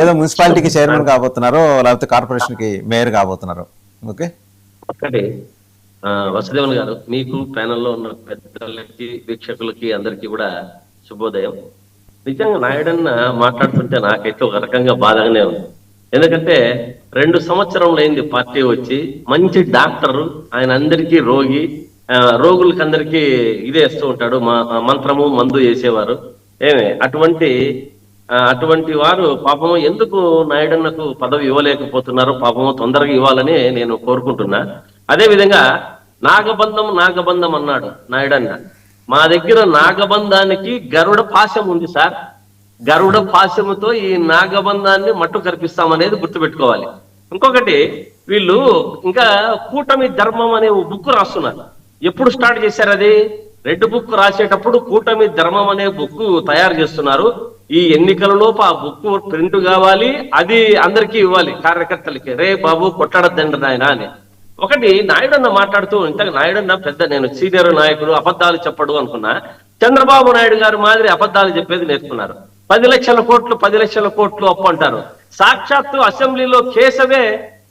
ఏదో మున్సిపాలిటీకి చైర్మన్ కాబోతున్నారు, లేకపోతే కార్పొరేషన్ కి మేయర్ కాబోతున్నారు. ఓకే, ఒక్కటి వసుదేవన్ గారు, మీకు ప్యానెల్లో ఉన్న పెద్దలకి వీక్షకులకి అందరికీ కూడా శుభోదయం. నిజంగా నాయుడన్న మాట్లాడుతుంటే నాకైతే ఒక రకంగా బాధగానే ఉంది. ఎందుకంటే 2 సంవత్సరంలైంది పార్టీ వచ్చి, మంచి డాక్టర్, ఆయన అందరికీ రోగి, రోగులకి అందరికీ ఇదేస్తూ ఉంటాడు, మంత్రము మందు వేసేవారు. అటువంటి వారు పాపము ఎందుకు నాయుడన్నకు పదవి ఇవ్వలేకపోతున్నారు, పాపము తొందరగా ఇవ్వాలని నేను కోరుకుంటున్నా. అదే విధంగా నాగబంధం అన్నాడు నాయుడన్న. మా దగ్గర నాగబంధానికి గరుడ పాశం ఉంది సార్. గరుడ పాశముతో ఈ నాగబంధాన్ని మట్టు కల్పిస్తామనేది గుర్తుపెట్టుకోవాలి. ఇంకొకటి, వీళ్ళు ఇంకా కూటమి ధర్మం అనే బుక్ రాస్తున్నారు. ఎప్పుడు స్టార్ట్ చేశారు అది? రెడ్ బుక్ రాసేటప్పుడు కూటమి ధర్మం అనే బుక్ తయారు చేస్తున్నారు. ఈ ఎన్నికలలోపు ఆ బుక్ ప్రింట్ కావాలి, అది అందరికీ ఇవ్వాలి, కార్యకర్తలకి. రే బాబు కొట్లాడద్దండి నాయన అని. ఒకటి, నాయుడన్న మాట్లాడుతూ ఇంత నాయుడన్న పెద్ద, నేను సీనియర్ నాయకుడు, అబద్ధాలు చెప్పడు అనుకున్నా. చంద్రబాబు నాయుడు గారు మాదిరి అబద్ధాలు చెప్పేది నేర్చుకున్నారు. 10 లక్షల కోట్లు అప్పు అంటారు. సాక్షాత్తు అసెంబ్లీలో కేశవే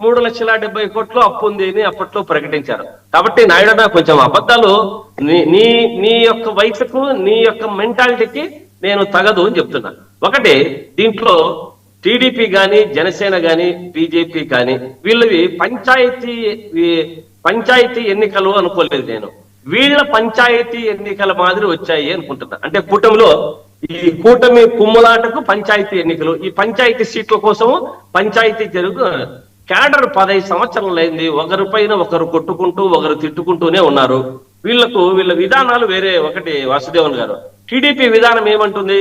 3,70,00,000 కోట్లు అప్పు ఉంది అని అప్పట్లో ప్రకటించారు. కాబట్టి నాయుడన్న కొంచెం అబద్ధాలు నీ యొక్క వయసుకు, నీ యొక్క మెంటాలిటీకి నేను తగదు అని చెప్తున్నా. ఒకటి, దీంట్లో టీడీపీ గాని, జనసేన గాని, బీజేపీ కానీ వీళ్ళవి పంచాయతీ ఎన్నికలు అనుకోలేదు నేను. వీళ్ళ పంచాయతీ ఎన్నికల మాదిరి వచ్చాయి అనుకుంటున్నా. అంటే కూటమి కుమ్ములాటకు పంచాయతీ ఎన్నికలు, ఈ పంచాయతీ సీట్ల కోసం పంచాయతీ జరుగు క్యాడర్ 15 సంవత్సరాలైంది. ఒకరి పైన ఒకరు కొట్టుకుంటూ, ఒకరు తిట్టుకుంటూనే ఉన్నారు. వీళ్ళ విధానాలు వేరే. ఒకటి, వాసుదేవన్ గారు, టీడీపీ విధానం ఏమంటుంది?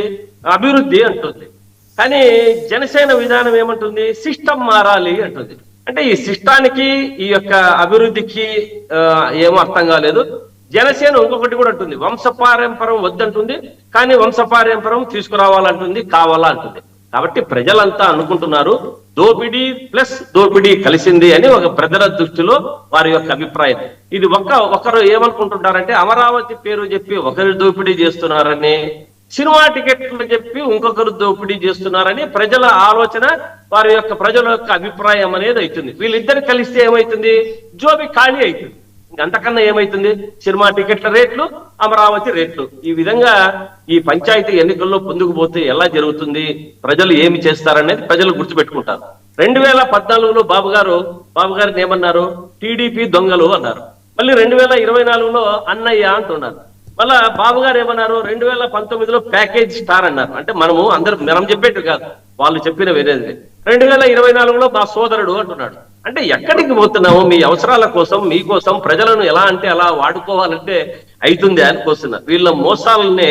అభివృద్ధి అంటుంది. కానీ జనసేన విధానం ఏమంటుంది? సిస్టమ్ మారాలి అంటుంది. అంటే ఈ సిస్టానికి, ఈ యొక్క అభివృద్ధికి ఏమో అర్థం కాలేదు. జనసేన ఇంకొకటి కూడా అంటుంది, వంశపారంపరం వద్దంటుంది, కానీ వంశపారంపరం తీసుకురావాలంటుంది, కావాలా అంటుంది. కాబట్టి ప్రజలంతా అనుకుంటున్నారు దోపిడీ ప్లస్ దోపిడీ కలిసింది అని ఒక ప్రజల దృష్టిలో వారి యొక్క అభిప్రాయం. ఇది ఒకరు ఏమనుకుంటుంటారంటే, అమరావతి పేరు చెప్పి ఒకరు దోపిడీ చేస్తున్నారని, సినిమా టికెట్లు చెప్పి ఇంకొకరు దోపిడీ చేస్తున్నారని ప్రజల ఆలోచన, ప్రజల యొక్క అభిప్రాయం అనేది అవుతుంది. వీళ్ళిద్దరు కలిస్తే ఏమైతుంది? జోబి ఖాళీ అవుతుంది. అంతకన్నా ఏమైతుంది? సినిమా టికెట్ల రేట్లు, అమరావతి రేట్లు. ఈ విధంగా ఈ పంచాయతీ ఎన్నికల్లో ముందుకు పోతే ఎలా జరుగుతుంది, ప్రజలు ఏమి చేస్తారనేది ప్రజలు గుర్తుపెట్టుకుంటారు. 2014లో బాబు గారిని ఏమన్నారు? టీడీపీ దొంగలు అన్నారు. మళ్ళీ 2024లో అన్నయ్య అంటున్నారు. మళ్ళా బాబు గారు ఏమన్నారు? 2019లో ప్యాకేజ్ స్టార్ అన్నారు. అంటే మనం చెప్పేట్టు కాదు, వాళ్ళు చెప్పిన వేరేది. 2024లో మా సోదరుడు అంటున్నాడు. అంటే ఎక్కడికి పోతున్నాము? మీ అవసరాల కోసం, మీకోసం ప్రజలను ఎలా అంటే అలా వాడుకోవాలంటే అవుతుంది అనుకోస్తున్నారు. వీళ్ళ మోసాలనే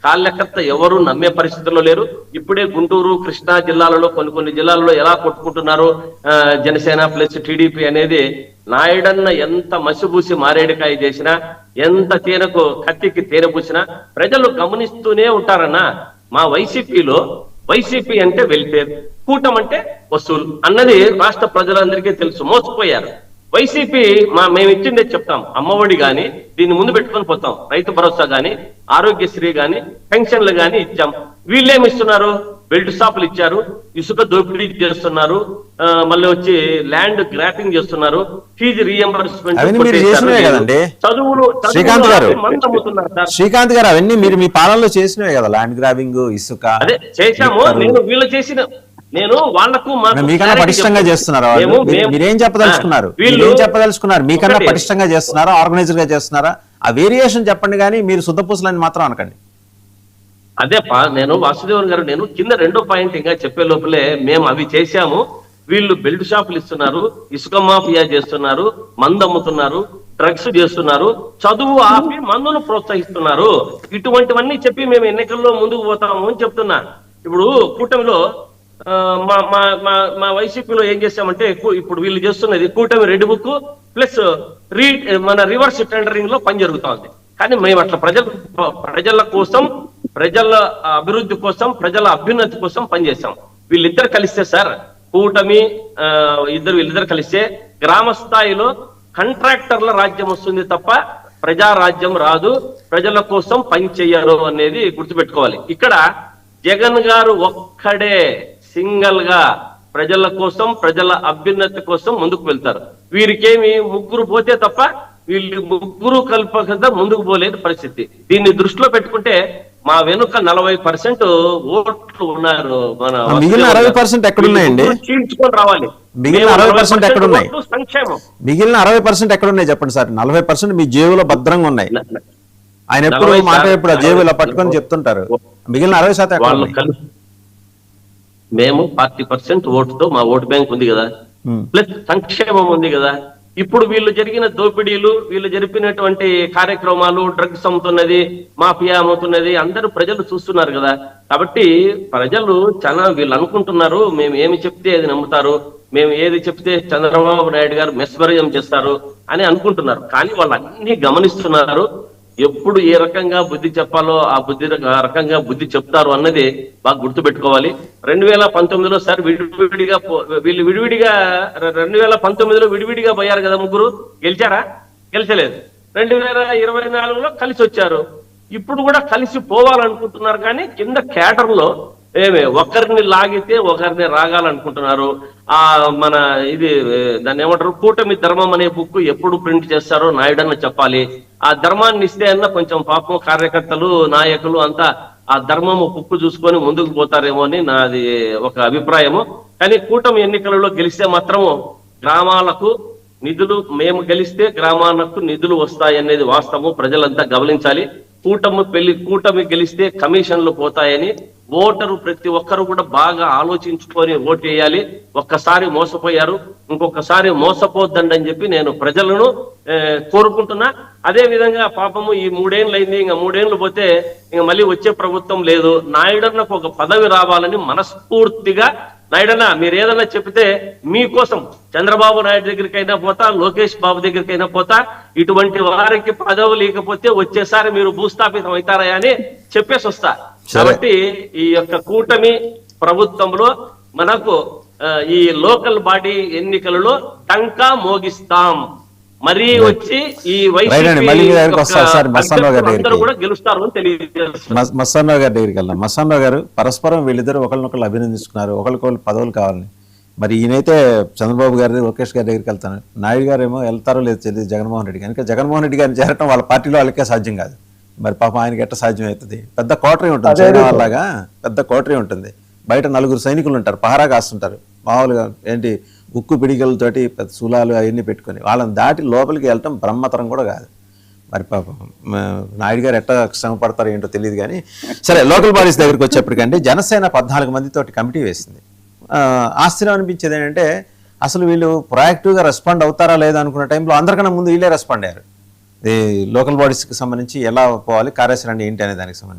కాళ్ళెక్కత్త ఎవరు నమ్మే పరిస్థితుల్లో లేరు. ఇప్పుడే గుంటూరు, కృష్ణా జిల్లాలలో కొన్ని జిల్లాలలో ఎలా కొట్టుకుంటున్నారు జనసేన ప్లస్ టీడీపీ అనేది. నాయుడన్న ఎంత మసిబూసి మారేడుకాయ చేసినా, ఎంత కత్తికి తేనె పూసినా ప్రజలు గమనిస్తూనే ఉంటారన్నా. మా వైసీపీ అంటే వెల్ఫేర్, కూటమి అంటే వసూలు అన్నది రాష్ట్ర ప్రజలందరికీ తెలుసు. మోసపోయారు. వైసీపీ మేము ఇచ్చిందే చెప్తాం. అమ్మఒడి గాని దీన్ని ముందు పెట్టుకొని పోతాం. రైతు భరోసా గాని, ఆరోగ్యశ్రీ గాని, పెన్షన్లు గాని ఇచ్చాం. వీళ్ళేమి ఇస్తున్నారు? బెల్ట్ షాపులు ఇచ్చారు, ఇసుక దోపిడీ చేస్తున్నారు, మళ్ళీ వచ్చి ల్యాండ్ గ్రాపింగ్ చేస్తున్నారు, ఫీజు రీఎంబర్స్మెంట్, చదువులు శ్రీకాంత్ గారు అవన్నీ మీరు మీ పాలనలో చేసినవే కదా, ల్యాండ్ గ్రాబింగ్, ఇసుక. అదే చేశాము. వీళ్ళు నేను వాళ్లకు మీకన్నా పటిష్టంగా చేస్తున్నారు. మీరేం చెప్పదలుచుకున్నారు? మీకన్నా పటిష్టంగా చేస్తున్నారా, ఆర్గనైజర్ గా చేస్తున్నారా? ఆ వేరియేషన్ చెప్పండి, కానీ మీరు శుద్ధపూసలని మాత్రం అనకండి. అదే నేను వాసుదేవన్ గారు, నేను కింద 2వ పాయింట్ ఇంకా చెప్పే లోపలే మేము అవి చేశాము. వీళ్ళు బెల్ట్ షాపులు ఇస్తున్నారు, ఇసుక మాఫియా చేస్తున్నారు, మందు అమ్ముతున్నారు, డ్రగ్స్ చేస్తున్నారు, చదువు ఆపి మందును ప్రోత్సహిస్తున్నారు. ఇటువంటివన్నీ చెప్పి మేము ఎన్నికల్లో ముందుకు పోతాము అని చెప్తున్నా. ఇప్పుడు కూటమిలో మా వైసీపీలో ఏం చేస్తామంటే, ఇప్పుడు వీళ్ళు చేస్తున్నది కూటమి రెడ్ బుక్ ప్లస్ మన రివర్స్ టెండరింగ్ లో పని జరుగుతోంది. కానీ మేము అట్లా ప్రజల కోసం, ప్రజల అభివృద్ధి కోసం, ప్రజల అభ్యున్నతి కోసం పనిచేస్తాం. వీళ్ళిద్దరు కలిస్తే సార్, కూటమి వీళ్ళిద్దరు కలిస్తే గ్రామ స్థాయిలో కాంట్రాక్టర్ల రాజ్యం వస్తుంది తప్ప ప్రజారాజ్యం రాదు. ప్రజల కోసం పని చెయ్యరు అనేది గుర్తుపెట్టుకోవాలి. ఇక్కడ జగన్ గారు ఒక్కడే సింగల్ గా ప్రజల కోసం, ప్రజల అభ్యున్నతి కోసం ముందుకు వెళ్తారు. వీరికేమి ముగ్గురు పోతే తప్ప వీళ్ళు ముగ్గురు కల్పకుండా ముందుకు పోలేని పరిస్థితి. దీన్ని దృష్టిలో పెట్టుకుంటే మా వెనుక 40% ఓట్లు ఉన్నారు. మన మిగిలిన 60% ఎక్కడున్నాయండి? చీల్చుకొని రావాలి. మిగిలిన 60% ఎక్కడున్నాయి? సంక్షేమం. మిగిలిన 60% ఎక్కడున్నాయి చెప్పండి సార్. 40% మీ జేబులో భద్రంగా ఉన్నాయి. ఆయన ఎప్పుడు మాట ఎప్పుడు జేబులో పట్టుకొని చెప్తుంటారు. మిగిలిన 60% ఎక్కడ? మేము 40% ఓటుతో మా ఓటు బ్యాంక్ ఉంది కదా, ప్లస్ సంక్షేమం ఉంది కదా. ఇప్పుడు వీళ్ళు జరిగిన దోపిడీలు, వీళ్ళు జరిపినటువంటి కార్యక్రమాలు, డ్రగ్స్ అమ్ముతున్నది, మాఫియా అమ్ముతున్నది అందరూ ప్రజలు చూస్తున్నారు కదా. కాబట్టి ప్రజలు చాలా వీళ్ళు అనుకుంటున్నారు మేము ఏమి చెప్తే అది నమ్ముతారు, మేము ఏది చెప్తే చంద్రబాబు నాయుడు గారు మెస్మరిజం చేస్తారు అని అనుకుంటున్నారు. కానీ వాళ్ళు అన్ని గమనిస్తున్నారు. ఎప్పుడు ఏ రకంగా బుద్ధి చెప్పాలో ఆ రకంగా బుద్ధి చెప్తారు అన్నది బాగా గుర్తుపెట్టుకోవాలి. 2019లో సార్ వీళ్ళు విడివిడిగా 2019లో విడివిడిగా పోయారు కదా, ముగ్గురు గెలిచారా? గెలిచలేదు. 2024లో కలిసి వచ్చారు. ఇప్పుడు కూడా కలిసి పోవాలనుకుంటున్నారు. కానీ కింద క్యాడర్ లో ఒకరిని లాగితే ఒకరిని రాగాలనుకుంటున్నారు. మన ఇది దాన్ని ఏమంటారు, కూటమి ధర్మం అనే బుక్ ఎప్పుడు ప్రింట్ చేస్తారో నాయుడన్న చెప్పాలి. ఆ ధర్మాన్ని ఇస్తే అన్న కొంచెం పాపం కార్యకర్తలు, నాయకులు అంతా ఆ ధర్మము బుక్ చూసుకొని ముందుకు పోతారేమో అని నాది ఒక అభిప్రాయము. కానీ కూటమి ఎన్నికలలో గెలిస్తే మాత్రము గ్రామాలకు నిధులు, మేము గెలిస్తే గ్రామాలకు నిధులు వస్తాయనేది వాస్తవం, ప్రజలంతా గమనించాలి. కూటమి గెలిస్తే కమిషన్లు పోతాయని ఓటరు ప్రతి ఒక్కరు కూడా బాగా ఆలోచించుకొని ఓటు వేయాలి. ఒక్కసారి మోసపోయారు, ఇంకొకసారి మోసపోద్దండి అని చెప్పి నేను ప్రజలను కోరుకుంటున్నా. అదే విధంగా పాపము ఈ 3 ఏళ్ళు అయింది, ఇంకా 3 ఏళ్ళు పోతే ఇంకా మళ్ళీ వచ్చే ప్రభుత్వం లేదు. నాయుడన్నకు ఒక పదవి రావాలని మనస్ఫూర్తిగా, నాయుడన్న మీరు ఏదన్నా చెప్తే మీకోసం చంద్రబాబు నాయుడు దగ్గరికైనా పోతా, లోకేష్ బాబు దగ్గరికైనా పోతా, ఇటువంటి వారికి పదవి లేకపోతే వచ్చేసారి మీరు భూస్థాపితం అవుతారా అని చెప్పేసి వస్తా. కాబట్టి ఈ యొక్క కూటమి ప్రభుత్వంలో మనకు ఈ లోకల్ బాడీ ఎన్నికలలో టంకా మోగిస్తాం. మరీ వచ్చి ఈ అందరూ కూడా గెలుస్తారు అని తెలియజేస్తారు. మస్తానరావు గారి దగ్గరికి వెళ్దాం. మస్తానరావు గారు, పరస్పరం వీళ్ళిద్దరు ఒకరినొకరు అభినందించుకున్నారు, ఒకరికొకరు పదవులు కావాలని. మరి ఈయనైతే చంద్రబాబు గారి, లోకేష్ గారి దగ్గరికి వెళ్తాను, నాయుడు గారు ఏమో వెళ్తారో లేదు తెలియదు జగన్మోహన్ రెడ్డి గారికి. జగన్మోహన్ రెడ్డి గారిని చేరటం వాళ్ళ పార్టీలో వాళ్ళకే సాధ్యం కాదు. మరి పాపం ఆయనకి ఎట్ట సాధ్యం అవుతుంది? పెద్ద కోటరీ ఉంటుంది, చైనా వాళ్ళగా పెద్ద కోటరీ ఉంటుంది. బయట 4 సైనికులు ఉంటారు, పహారా కాస్తుంటారు. మామూలుగా ఏంటి ఉక్కు పిడికలతోటి పెద్ద శూలాలు అవన్నీ పెట్టుకొని వాళ్ళని దాటి లోపలికి వెళ్ళటం బ్రహ్మతరం కూడా కాదు. మరి పాపం నాయుడు గారు ఎట్లా శ్రమ పడతారో ఏంటో తెలియదు. కానీ సరే, లోకల్ బాడీస్ దగ్గరికి వచ్చేప్పటికంటే జనసేన 14 మందితోటి కమిటీ వేసింది. ఆశ్చర్యం అనిపించేది ఏంటంటే అసలు వీళ్ళు ప్రొయాక్టివ్గా రెస్పాండ్ అవుతారా లేదా అనుకున్న టైంలో అందరికన్నా ముందు వీళ్ళే రెస్పాండ్ అయ్యారు. ఈ లోకల్ బాడీస్కి సంబంధించి ఎలా పోవాలి, కార్యాచరణ ఏంటి అనే దానికి సంబంధించి